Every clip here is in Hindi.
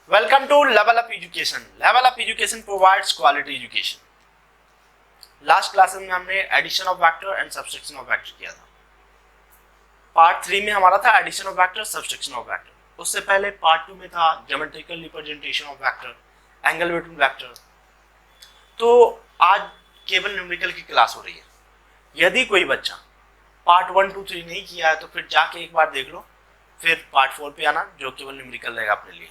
Welcome to Level Up Education. Level Up Education provides quality education. Last class में हमने addition of vector and subtraction of vector किया था. पार्ट 3 में हमारा था addition of vector, subtraction of vector. उससे पहले पार्ट 2 में था geometrical representation of vector, angle between vector. तो आज केवल न्यूमेरिकल की क्लास हो रही है. यदि कोई बच्चा पार्ट 1, 2, 3 नहीं किया है तो फिर जाके एक बार देख लो, फिर पार्ट 4 पे आना जो केवल न्यूमेरिकल रहेगा अपने लिए.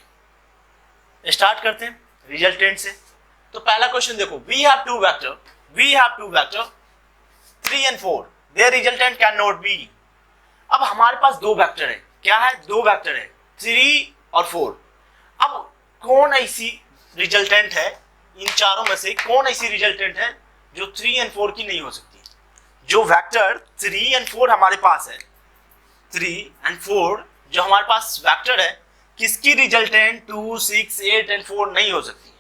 स्टार्ट करते हैं रिजल्टेंट से. तो पहला क्वेश्चन देखो, we have two vector 3 and 4, their resultant can not be. अब हमारे पास दो वेक्टर है. क्या है? दो वेक्टर है, 3 और 4. अब कौन ऐसी रिजल्टेंट है इन चारों में से, कौन ऐसी रिजल्टेंट है जो 3 and 4 की नहीं हो सकती? जो वेक्टर 3 and 4 हमारे पास है, 3 and 4 जो हमारे पास वेक्टर है, किसकी रिजल्टेंट 2, 6, 8 and 4 नहीं हो सकती?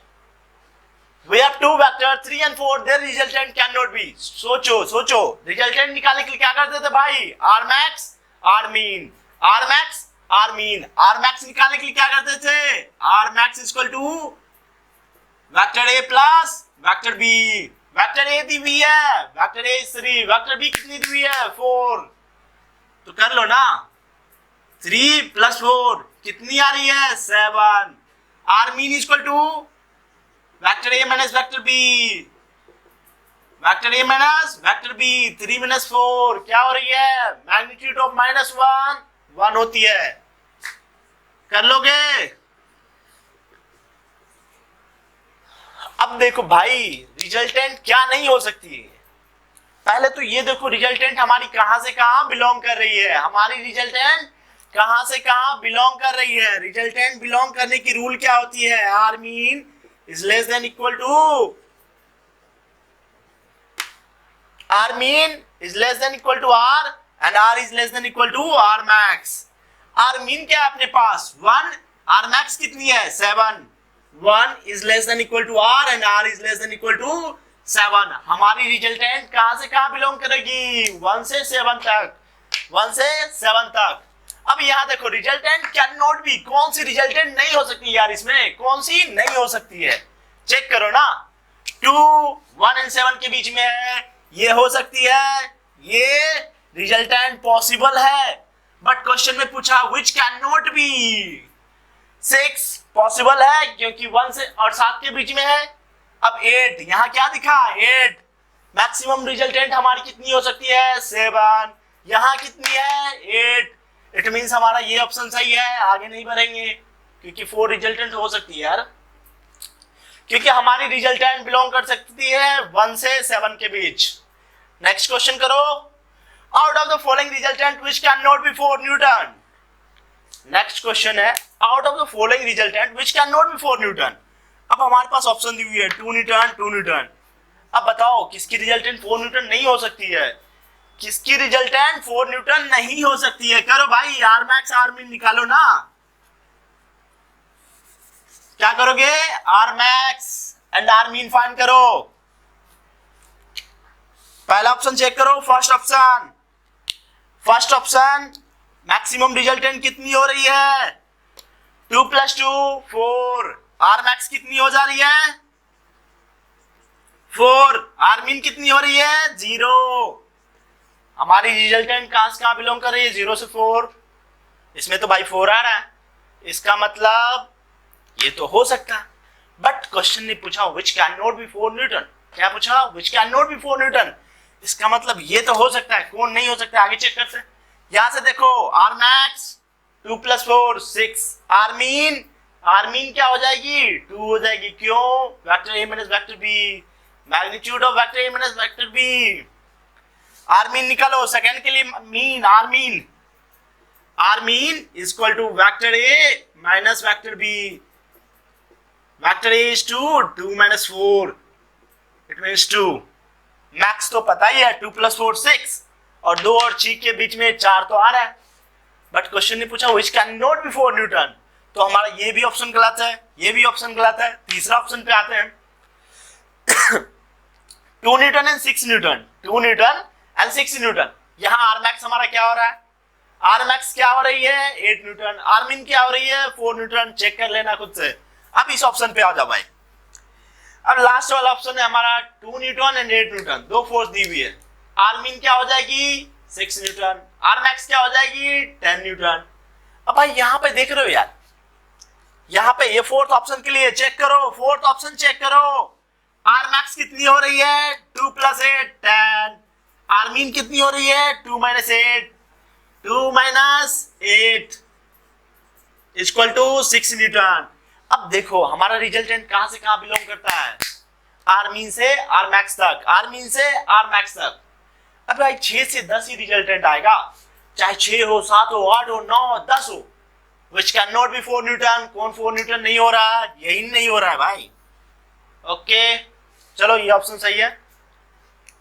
We have two vector 3 and 4, their resultant cannot be. सोचो रिजल्टेंट निकालने के लिए क्या करते थे भाई? R max R mean निकालने के लिए क्या करते थे? R max equal to vector A plus vector B. Vector A दी हुई है, वेक्टर A 3, वेक्टर B कितनी दी हुई है? 4. तो कर लो ना, 3 + 4 कितनी आ रही है? 7. R mean equal to vector A minus vector B, vector A minus vector B. 3 - 4 क्या हो रही है? मैग्नीट्यूड ऑफ -1 होती है. कर लोगे? अब देखो भाई, रिजल्टेंट क्या नहीं हो सकती है. पहले तो ये देखो रिजल्टेंट हमारी कहां से कहां बिलोंग कर रही है. हमारी रिजल्टेंट कहां से कहां बिलोंग कर रही है. रिजल्टेंट बिलोंग करने की रूल क्या होती है? R mean is less than equal to R mean is less than equal to R and R is less than equal to R max. R mean क्या है अपने पास? 1. R max कितनी है? 7. 1 is less than equal to R and R is less than equal to 7. हमारी रिजल्टेंट कहां से कहां बिलोंग करेगी? 1 से 7 तक, 1 से 7 तक. अब यहां देखो, रिजल्टेंट कैन नॉट बी. कौन सी रिजल्टेंट नहीं हो सकती यार? इसमें कौन सी नहीं हो सकती है? चेक करो ना. 2, 1 and 7 के बीच में है, ये हो सकती है, ये रिजल्टेंट पॉसिबल है. बट क्वेश्चन में पूछा which can not B. 6 possible है क्योंकि 1 से और 7 के बीच में है. अब 8, यहां क्या दिखा? 8. मैक्सिमम रिजल्टेंट हमारी कितनी हो सकती है? 7. यहां कितनी है? 8. इट मींस हमारा ये ऑप्शन सही है. आगे नहीं बढ़ेंगे क्योंकि 4 रिजल्टेंट हो सकती है यार, क्योंकि हमारी रिजल्टेंट बिलोंग कर सकती है 1 से 7 के बीच. नेक्स्ट क्वेश्चन करो. Out of the following resultant which can not be 4 newton. Next question है, out of the following resultant which can not be 4 newton. अब हमारे पास ऑप्शन दी हुई है 2 न्यूटन. अब बताओ किसकी रिजल्टेंट 4 न्यूटन नहीं हो सकती है? किसकी रिजल्टेंट 4 न्यूटन नहीं हो सकती है? करो भाई, आर मैक्स आर मीन निकालो ना. क्या करोगे? R max and R mean find करो. पहला ऑप्शन चेक करो. फर्स्ट ऑप्शन मैक्सिमम रिजल्टेंट कितनी हो रही है? 2 + 2 4. आर मैक्स कितनी हो जा रही है? 4. आर मीन कितनी हो रही है? 0. हमारी रिजल्टेंट कहां से कहां बिलोंग कर रही है? 0 से 4. इसमें तो भाई 4 आ रहा है, इसका मतलब ये तो हो सकता. बट क्वेश्चन ने पूछा which can not be 4 Newton. क्या पूछा? Which can not be 4 Newton. इसका मतलब ये तो हो सकता है. कौन नहीं हो सकता? आगे चेक करते हैं. यहां से देखो, आर मैक्स 2 + 4 6. आर मीन क्या हो जाएगी? 2 हो जाएगी. क्यों? Vector A minus vector B, magnitude of vector A minus vector B. R mean निकालो. सेकंड के लिए mean, R mean equal to vector A minus vector B. Vector A is 2 - 4, it means 2. Max तो पता ही है, 2 + 4 6 और 2 और 6 के बीच में 4 तो आ रहा है. बट क्वेश्चन ने पूछा which can not be 4 Newton. तो हमारा ये भी ऑप्शन गलत है, ये भी ऑप्शन गलत है. तीसरा ऑप्शन पे आते हैं. 2 Newton and 6 Newton. 2 Newton and 6 Newton. यहां आर मैक्स हमारा क्या हो रहा है? आर मैक्स क्या हो रही है? 8 न्यूटन. आर मीन क्या हो रही है? 4 न्यूटन. चेक कर लेना खुद से. अब इस ऑप्शन पे आ जाओ भाई। अब लास्ट वाला ऑप्शन है हमारा 2 न्यूटन एंड 8 न्यूटन, दो फोर्स दी हुई है। आर मीन क्या हो जाएगी 6 न्यूटन, आर मैक्स क्या हो जाएगी 10 न्यूटन। अब भाई यहाँ पे देख रहे हो यार, यहाँ पे ये फोर्थ ऑप्शन के लिए चेक करो, फोर्थ ऑप्शन चेक करो, आर मैक्स कितनी हो रही है 2 + 8 10, आर मीन कितनी हो रही है 2 - 8, 2 - 8 = 6 न्यूटन। अब देखो हमारा रिजल्टेंट कहां से कहां बिलोंग करता है, आर मीन से आर मैक्स तक, आर मीन से आर मैक्स तक। अब भाई 6 से 10 ही रिजल्टेंट आएगा, चाहे 6 हो 7 हो 8 हो 9 हो 10 हो, which cannot be 4 न्यूटन। कौन 4 न्यूटन नहीं हो रहा है, यही नहीं हो रहा है भाई। ओके चलो ये ऑप्शन सही है,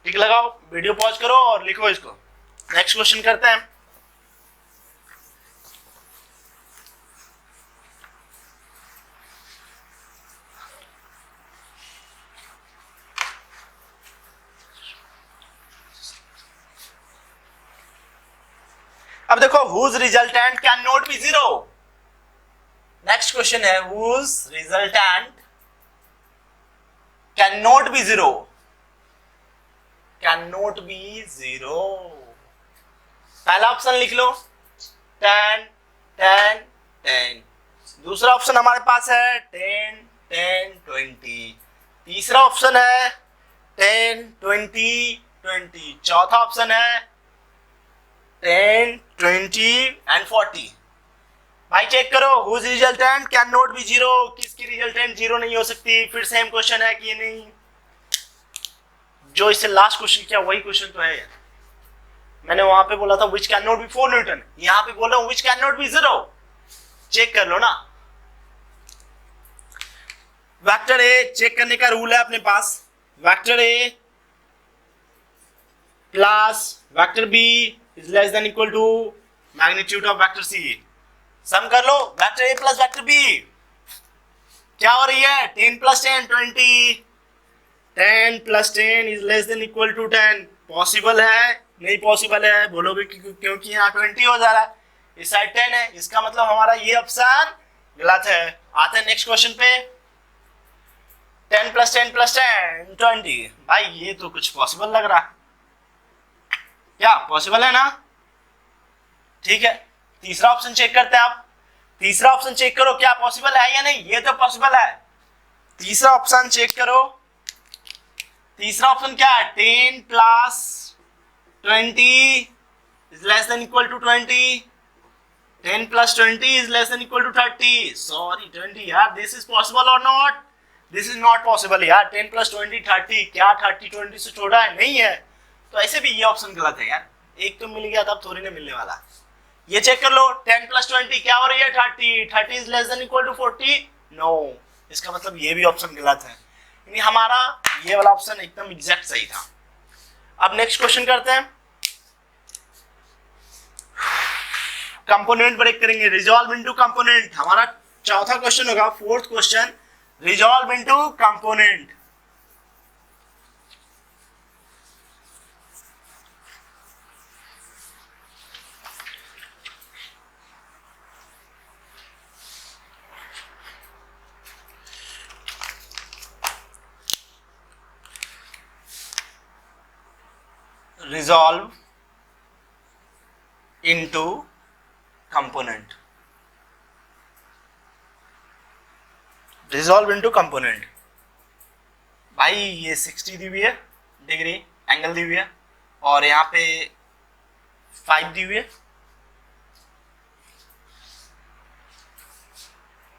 टिक लगाओ, वीडियो पॉज करो और लिखो इसको। नेक्स्ट क्वेश्चन करते हैं। अब देखो whose resultant cannot be 0। Next question है whose resultant cannot be 0, cannot be 0। पहला ऑप्शन लिख लो 10 10 10, दूसरा ऑप्शन हमारे पास है 10 10 20, तीसरा ऑप्शन है 10 20 20, चौथा ऑप्शन है 10 20 and 40। भाई चेक करो whose resultant cannot be 0, किसकी रिजल्टेंट 0 नहीं हो सकती। फिर सेम क्वेश्चन है कि नहीं, जो इससे लास्ट क्वेश्चन किया वही क्वेश्चन तो है। मैंने वहां पे बोला था which cannot be 4 न्यूटन, यहां पे बोल रहा हूं which cannot be 0। चेक कर लो ना, वेक्टर ए चेक करने का रूल है अपने पास, vector A plus vector B is less than equal to magnitude of vector C. Sum कर लो, vector A plus vector B क्या हो रही है 10 + 10 20, 10 + 10 is less than equal to 10। Possible है नहीं पॉसिबल है बोलोगे क्योंकि यहाँ 20 हो जा रहा है, इस साइड 10 है, इसका मतलब हमारा ये ऑप्शन गलत है। आते हैं नेक्स्ट क्वेश्चन पे, 10 + 10 + 10 20। भाई ये तो कुछ पॉसिबल लग रहा है, क्या पॉसिबल है ना? ठीक है तीसरा ऑप्शन चेक करते हैं। आप तीसरा ऑप्शन चेक करो क्या पॉसिबल है या नहीं, ये तो पॉसिबल है। तीसरा ऑप्शन चेक करो, तीसरा ऑप्शन क्या है 10 + 20 is less than equal to 20, 10 + 20 is less than equal to 30। Sorry 20 यार, दिस इज पॉसिबल और not, this is not possible यार। 10 + 20 30, क्या 30 20 से छोटा है? नहीं है, तो ऐसे भी ये ऑप्शन गलत है यार, एक तो मिल गया तब थोड़ी ना मिलने वाला। ये चेक कर लो 10 + 20 क्या हो रही है 30, 30 is less than equal to 40, no, इसका मतलब ये भी ऑप्शन गलत है, यानी हमारा ये वाला ऑप्शन एकदम एग्जैक्ट सही था। अब नेक्स्ट क्वेश्चन करते हैं, कंपोनेंट ब्रेक करेंगे, रिजॉल्व इनटू कंपोनेंट हमारा चौथा क्वेश्चन होगा, fourth question, resolve into component. resolve into component, resolve into component। भाई ये 60 दी हुई है डिग्री एंगल दी हुई है और यहाँ पे 5 दी हुई है।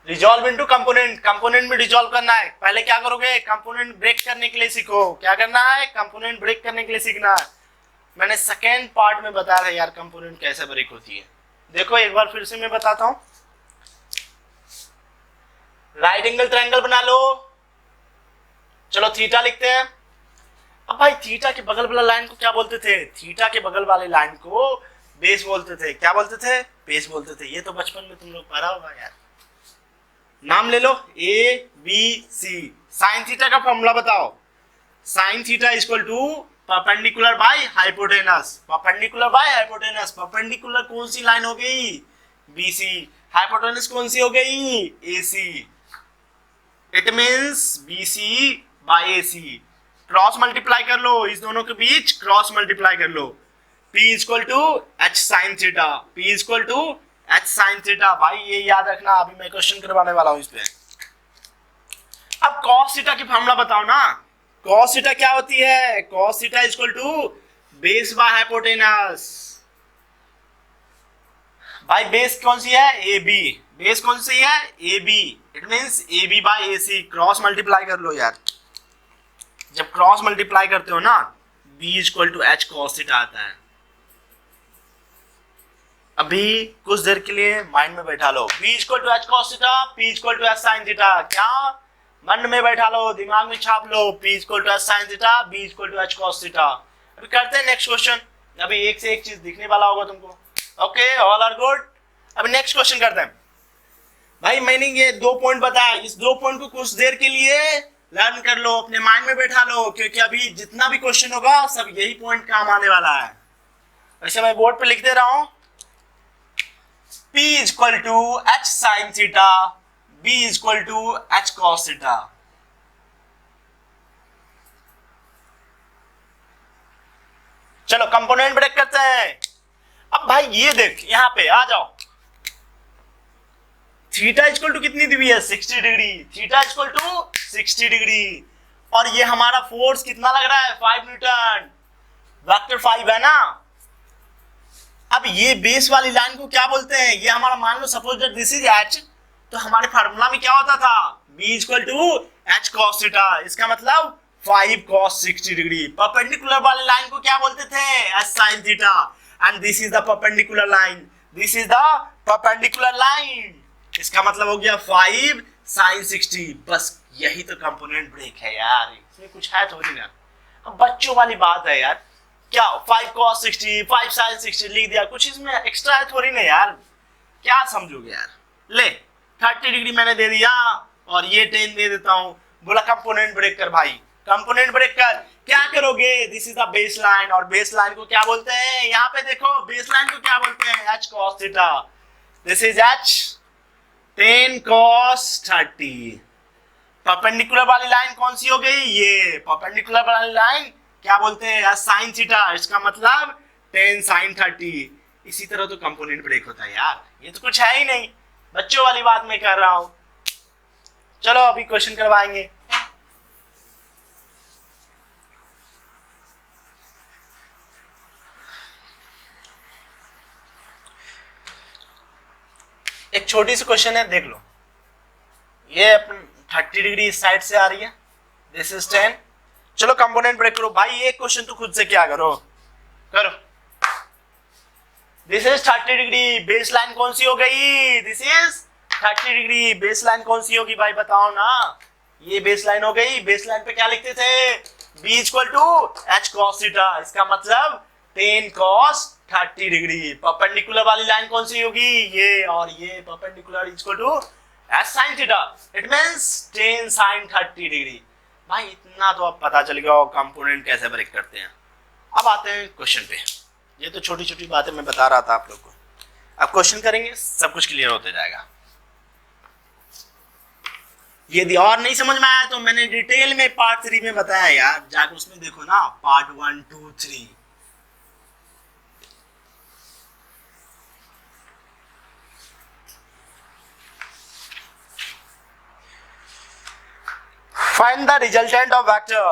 रिजॉल्व इनटू कंपोनेंट, कंपोनेंट में रिजॉल्व करना है। पहले क्या करोगे, कंपोनेंट ब्रेक करने के लिए सीखो। क्या करना है, कंपोनेंट ब्रेक करने के लिए सीखना है। मैंने सेकेंड पार्ट में बताया था यार कंपोनेंट कैसे ब्रेक होती है, देखो एक बार फिर से मैं बताता हूं। राइट एंगल ट्रायंगल बना लो, चलो थीटा लिखते हैं। अब भाई थीटा के बगल वाला लाइन को क्या बोलते थे, थीटा के बगल वाले लाइन को बेस बोलते थे। क्या बोलते थे, बेस बोलते थे। ये तो बचपन में तुम लोग पढ़ा होगा यार, नाम ले लो A B C. Sine theta का फॉर्मूला बताओ, sine theta equal to perpendicular by hypotenuse, perpendicular by hypotenuse. Perpendicular कौन सी लाइन हो गई, बीसी, हाइपोटेनस कौन सी हो गई, एसी। इट मीन्स BC बाय AC। क्रॉस मल्टीप्लाई कर लो, इस दोनों के बीच क्रॉस मल्टीप्लाई कर लो। P equal to H sine theta, P equal to H sine theta. भाई ये याद रखना, अभी मैं क्वेश्चन करवाने वाला हूं इस पे। अब cos थीटा की फॉर्मूला बताओ ना। cos थीटा क्या होती है? cos theta equal to base by hypotenuse. भाई बेस कौन सी है? AB। बेस कौन सी है? AB। It means AB by AC। Cross multiply कर लो यार। जब क्रॉस मल्टीप्लाई करते हो ना, B equal to H cos theta आता है। अभी कुछ देर के लिए माइंड में बैठा लो, B equal to H cos theta, P equal to H sin theta. क्या मन में बैठा लो, दिमाग में छाप लो। P equal to H sin theta, B equal to H cos theta. अभी करते हैं नेक्स्ट क्वेश्चन। अभी एक से एक चीज दिखने वाला होगा तुमको। Okay, all are good. अभी नेक्स्ट क्वेश्चन करते हैं। भाई मैंने ये 2 पॉइंट बताया, इस 2 पॉइंट को कुछ देर के लिए लर्न कर लो, अपने माइंड में बैठा लो, क्योंकि अभी जितना भी क्वेश्चन होगा सब यही पॉइंट काम आने वाला है। वैसे मैं बोर्ड पे लिख दे रहा हूं, P equal to H sine theta, B equal to H cos theta. चलो कंपोनेंट ब्रेक करते हैं। अब भाई ये देख, यहां पे आ जाओ। थीटा इक्वल टू कितनी दी हुई है? 60 degree. Theta equal to 60 degree. और ये हमारा फोर्स कितना लग रहा है? 5 न्यूटन। वेक्टर 5 है ना। अब ये बेस वाली लाइन को क्या बोलते हैं? ये हमारा, मान लो suppose that this is H, तो हमारे फार्मूला में क्या होता था? B equal to H cos theta. इसका मतलब 5 cos 60 डिग्री। परपेंडिकुलर वाली लाइन को क्या बोलते थे? H sin theta. And this is the perpendicular line, this is the perpendicular line. इसका मतलब हो गया 5 sin 60। बस यही तो कंपोनेंट ब्रेक है यार, इसमें कुछ है थोड़ी ना। अब बच्चों वाली बात है यार, क्या 5 cos 60, 5 sin 60 लिख दिया, कुछ इसमें एक्स्ट्रा है थोड़ी ना यार। क्या समझोगे यार? ले 30 डिग्री मैंने दे दिया और ये 10 दे देता हूं। बोला कंपोनेंट ब्रेक कर भाई, कंपोनेंट ब्रेक कर। क्या करोगे? This is the base line, और बेस लाइन को क्या बोलते हैं? यहाँ पे देखो, बेस लाइन को क्या बोलते हैं? H cos theta. This is H 10 cos 30। Perpendicular वाली लाइन कौन सी हो गई? ये परपेंडिकुलर वाली लाइन क्या बोलते हैं? Sine theta. इसका मतलब 10 sin 30। इसी तरह तो कंपोनेंट ब्रेक होता है यार, ये तो कुछ है ही नहीं, बच्चों वाली बात मैं कर रहा हूं। चलो अभी क्वेश्चन करवाएंगे। एक छोटी सी क्वेश्चन है, देख लो। ये अपन 30 डिग्री इस साइड से आ रही है, दिस इज 10। चलो कंपोनेंट ब्रेक करो भाई। ये क्वेश्चन तो खुद से क्या करो, करो। This is 30 degree. Base line कौन सी हो गई? This is 30 degree. Base line कौन सी होगी भाई, बताओ ना। ये बेस लाइन हो गई। बेस लाइन पे क्या लिखते थे? B equal to H cos theta. इसका मतलब 10 cos 30 डिग्री। परपेंडिकुलर वाली लाइन कौन सी होगी? ये, और ये perpendicular equal to H sin theta. It means 10 sin 30 degree. भाई इतना तो अब पता चल गया कंपोनेंट कैसे ब्रेक करते हैं। अब आते हैं क्वेश्चन पे। ये तो छोटी छोटी बातें मैं बता रहा था आप लोग को, अब क्वेश्चन करेंगे सब कुछ क्लियर होते जाएगा। यदि और नहीं समझ में आया तो मैंने डिटेल में पार्ट 3 में बताया यार, जाकर उसमें देखो ना, part 1, 2, 3। Find the resultant of vector.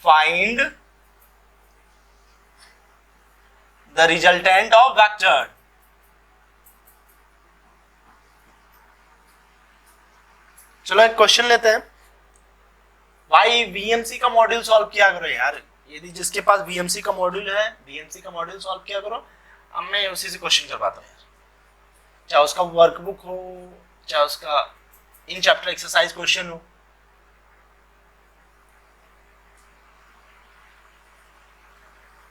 Find the resultant of vector. चलो एक क्वेश्चन लेते हैं भाई। VMC का मॉड्यूल सॉल्व किया करो यार। यदि जिसके पास VMC का मॉड्यूल है, VMC का मॉड्यूल सॉल्व किया करो। अब मैं उसी से क्वेश्चन करवाता हूँ यार, चाहे उसका वर्कबुक हो, चाहे उसका इन चैप्टर एक्सरसाइज क्वेश्चन हो।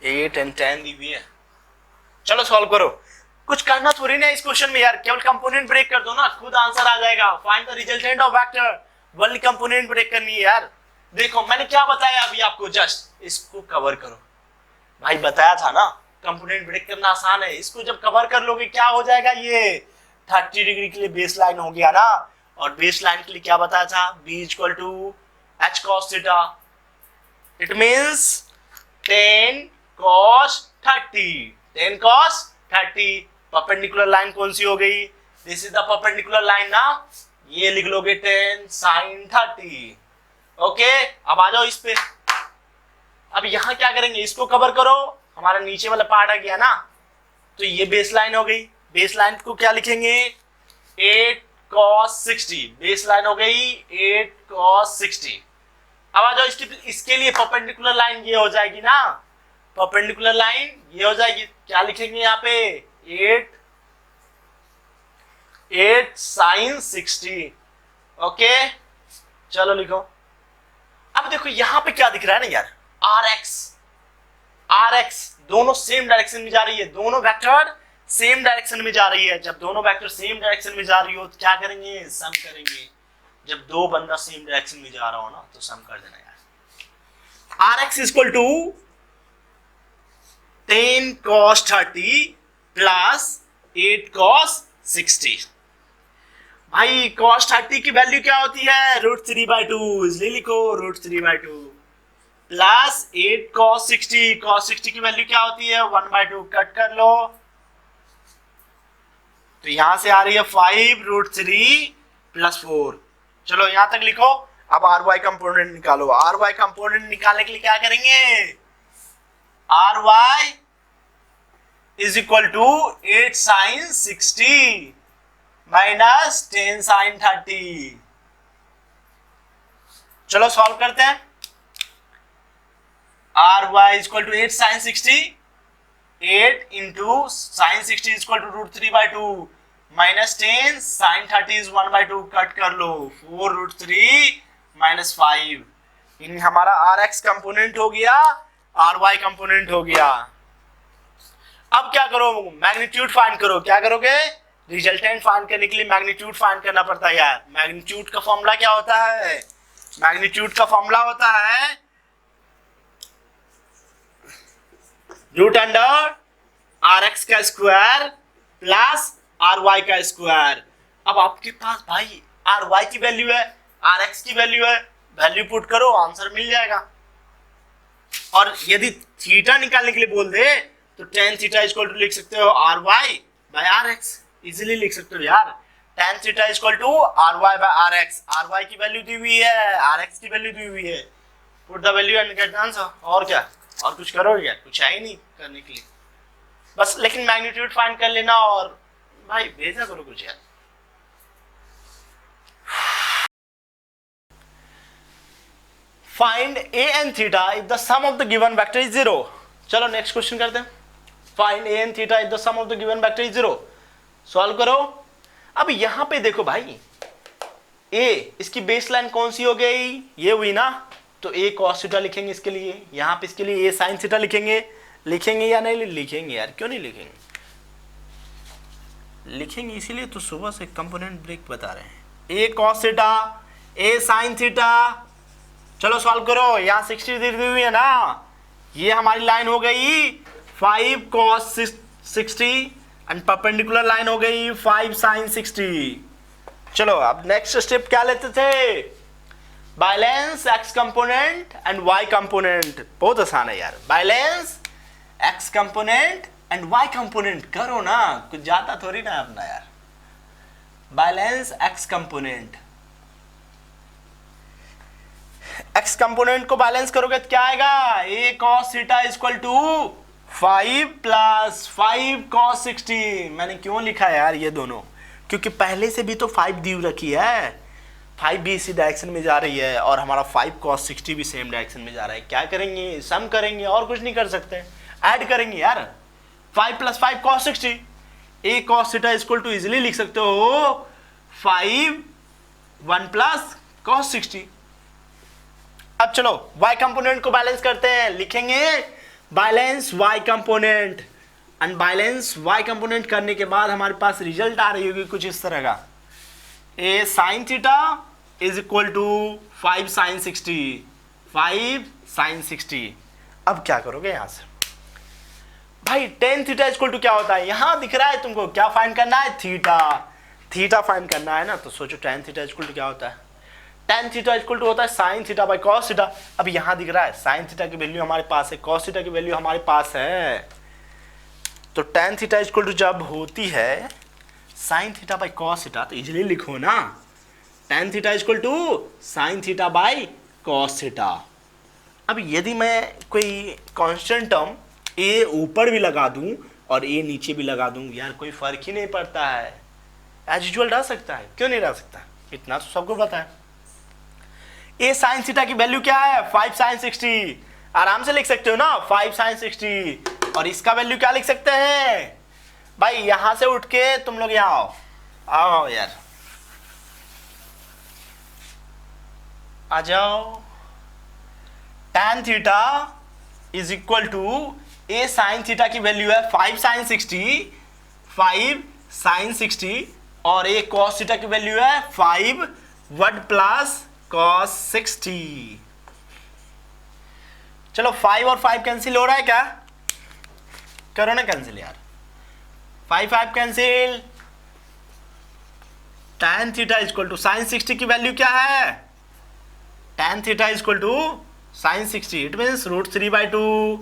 ये 10 दी हुई है, चलो सॉल्व करो। कुछ करना थोड़ी ना इस क्वेश्चन में यार, केवल कंपोनेंट ब्रेक कर दो ना, खुद आंसर आ जाएगा। Find the resultant of vector. Only component break करनी है यार। देखो मैंने क्या बताया अभी आपको, जस्ट इसको कवर करो। भाई बताया था ना कंपोनेंट ब्रेक करना आसान है। इसको जब कवर कर लोगे क्या हो जाएगा, ये 30 डिग्री के लिए बेस लाइन हो गया ना, और बेस लाइन के लिए क्या बताया था, b equal to h cos theta. It means 10 cos 30. 10 cos 30. Perpendicular line कौन सी हो गई, this is the perpendicular line ना, ये लिख लोगे 10 sin 30. ओके, अब आ जाओ इस पे. अब यहां क्या करेंगे, इसको कवर करो, हमारा नीचे वाला पार्ट आ गया ना, तो ये बेस लाइन हो गई. बेस लाइन को क्या लिखेंगे, 8 cos 60. बेस लाइन हो गई 8 cos 60. अब आ जाओ इसके लिए परपेंडिकुलर लाइन ये हो जाएगी ना, परपेंडिकुलर लाइन ये हो जाएगी, क्या लिखेंगे यहाँ पे 8 sin 60. ओके, चलो लिखो. अब देखो यहां पे क्या दिख रहा है ना यार, RX दोनों सेम डायरेक्शन में जा रही है, दोनों वेक्टर सेम डायरेक्शन में जा रही है. जब दोनों वेक्टर सेम डायरेक्शन में जा रही हो तो क्या करेंगे, सम करेंगे. जब दो बंदा सेम डायरेक्शन में जा रहा हो ना तो सम कर देना यार. RX equal to 10 cos 30 plus 8 cos 60. भाई cos 30 की वैल्यू क्या होती है, √3/2. इसलिए लिखो √3/2 प्लस 8 cos 60. cos 60 की वैल्यू क्या होती है, 1/2. कट कर लो तो यहां से आ रही है 5√3 प्लस 4. चलो यहां तक लिखो. अब RY कंपोनेंट निकालो. RY कंपोनेंट निकालने के लिए क्या करेंगे, RY is equal to 8 sin 60 minus 10 sin 30. चलो सॉल्व करते हैं. RY is equal to 8 sin 60. 8 into sin 60 is equal to √3/2 minus 10 sin 30 is 1/2. Cut कर लो, 4√3 माइनस 5. इन हमारा RX कंपोनेंट हो गया, RY कंपोनेंट हो गया. अब क्या करो, मैग्नीट्यूड फाइंड करो. क्या करोगे, रिजल्टेंट फाइंड करने के लिए मैग्नीट्यूड फाइंड करना पड़ता है यार. मैग्नीट्यूड का फॉर्मूला क्या होता है, मैग्नीट्यूड का फॉर्मूला होता है √RX का स्क्वायर प्लस RY का स्क्वायर. अब आपके पास भाई RY की वैल्यू है, RX की वैल्यू है, वैल्यू पुट करो, आंसर मिल जाएगा. और यदि थीटा निकालने के लिए बोल दे तो tan थीटा इक्वल टू लिख सकते हो RY बाय RX. इजीली लिख सकते हो यार, tan theta equal to RY by RX. RY की वैल्यू दी हुई है, RX की वैल्यू दी हुई है. Put the value and get the answer. और क्या, और कुछ करो क्या, कुछ है ही नहीं करने के लिए बस. लेकिन मैग्नीट्यूड फाइंड कर लेना और भाई भेजा करो कुछ यार. Find A and theta if the sum of the given vector is 0. चलो नेक्स्ट क्वेश्चन करते हैं. Find A and theta if the sum of the given vector is 0. Solve करो. अब यहां पे देखो भाई, A इसकी बेस लाइन कौन सी हो गई, ये हुई ना, तो A cos थीटा लिखेंगे इसके लिए. यहां पे इसके लिए A sin थीटा लिखेंगे. लिखेंगे या नहीं लिखेंगे यार, क्यों नहीं लिखेंगे, लिखेंगे. इसीलिए तो सुबह से कंपोनेंट ब्रेक बता रहे हैं. A cos theta, A sin theta. चलो सॉल्व करो. यहाँ 60 दी हुई है ना, ये हमारी लाइन हो गई 5 cos 60 एंड परपेंडिकुलर लाइन हो गई 5 sin 60. चलो अब नेक्स्ट स्टेप क्या लेते थे, balance x component and y component. बहुत आसान है यार, balance x component and y component करो ना, कुछ ज्यादा थोड़ी ना अपना यार. Balance x component, x component को बैलेंस करोगे तो क्या आएगा, A cos theta equal to 5 plus 5 cos 60. मैंने क्यों लिखा यार ये दोनों, क्योंकि पहले से भी तो 5 दी रखी है. 5 भी इसी डायरेक्शन में जा रही है और हमारा 5 cos 60 भी सेम डायरेक्शन में जा रहा है. क्या करेंगे, सम करेंगे, और कुछ नहीं कर सकते, ऐड करेंगे यार. 5 plus 5 cos 60. A cos theta equal to easily लिख सकते हो 5 1 प्लस cos 60. अब चलो y कंपोनेंट को बैलेंस करते हैं. लिखेंगे balance y component, unbalance y component करने के बाद हमारे पास रिजल्ट आ रही होगी कुछ इस तरह का. A sin theta is equal to 5 sin 60. 5 sin 60. अब क्या करोगे यहां से भाई, tan थीटा इक्वल टू क्या होता है, यहां दिख रहा है तुमको, क्या फाइंड करना है, थीटा. थीटा फाइंड करना है ना, तो सोचो tan थीटा इक्वल टू क्या होता है, tan थीटा इक्वल टू होता है sin theta by cos theta. अब यहाँ दिख रहा है sin थीटा की वैल्यू हमारे पास है, cos थीटा की वैल्यू हमारे पास है, तो tan थीटा इक्वल टू जब होती है sin theta by cos theta, तो इजीली लिखो ना, tan theta equal to sin theta by cos theta. अब यदि मैं कोई कांस्टेंट टर्म a ऊपर भी लगा दूं और a नीचे भी लगा दूं, यार कोई फर्क ही नहीं पड़ता है, एज यूजुअल रह सकता है, क्यों नहीं रह सकता, इतना तो सबको पता है। a sin थीटा की वैल्यू क्या है, 5 sin 60, आराम से लिख सकते हो ना 5 sin 60, और इसका वैल्यू क्या लिख सकते हैं भाई, यहां से उठ के तुम लोग यहाँ आओ, आओ यार आ जाओ, tan theta is equal to a sin theta की वैल्यू है 5 sin 60, 5 sin 60, और a cos थीटा की वैल्यू है 5 1 प्लस cos 60। चलो 5 और 5 कैंसिल हो रहा है क्या, करो ना कैंसिल यार, 5 5 cancel, tan theta equal to sin 60 की वैल्यू क्या है, tan theta equal to sin 60, it means √3/2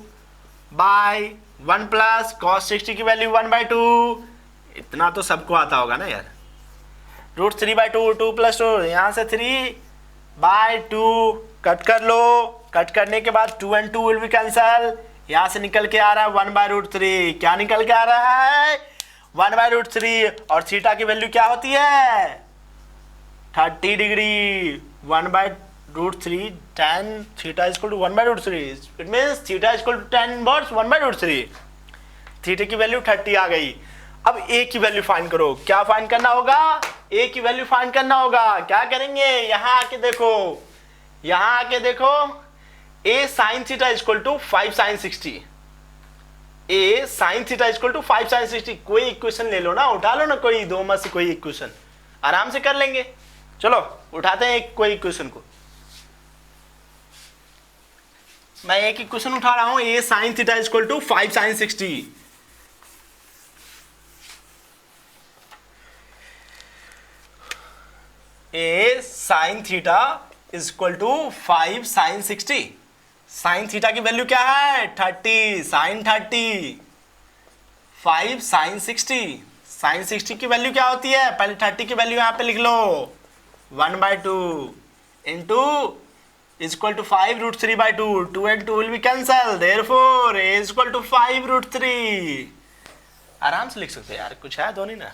by 1 plus cos 60 की वैल्यू 1/2, इतना तो सबको आता होगा ना यार, √3/2 2 प्लस 2, यहाँ से 3/2 कट कर लो, कट करने के बाद 2 and 2 विल बी कैंसल, यहाँ से निकल के आ रहा है 1/√3, क्या निकल के आ रहा है 1/√3, और थीटा की वैल्यू क्या होती है 30 degree, 1/√3 tan theta equal to 1/√3, it means theta equal to tan inverse 1/√3, theta की वैल्यू 30 आ गई। अब a की वैल्यू फाइंड करो, क्या फाइंड करना होगा, a की वैल्यू फाइंड करना होगा, क्या करेंगे, यहां आके देखो, यहां आके देखो, a sin theta equal to 5 sin 60, a sin theta equal to 5 sin 60, कोई इक्वेशन ले लो ना, उठा लो ना कोई दो में से कोई इक्वेशन, आराम से कर लेंगे। चलो उठाते हैं एक कोई इक्वेशन को, मैं एक इक्वेशन उठा रहा हूं, a sin theta equal to 5 sin 60, a sin theta is equal to 5 sin 60, sin theta की वैल्यू क्या है 30, sin 30, 5 sin 60, sin 60 की वैल्यू क्या होती है, पहले 30 की वैल्यू यहां पे लिख लो 1/2 into is equal to 5 √3/2, 2 and 2 will be cancel, therefore a is equal to 5 √3, आराम से लिख सकते हैं यार, कुछ है दो नहीं ना।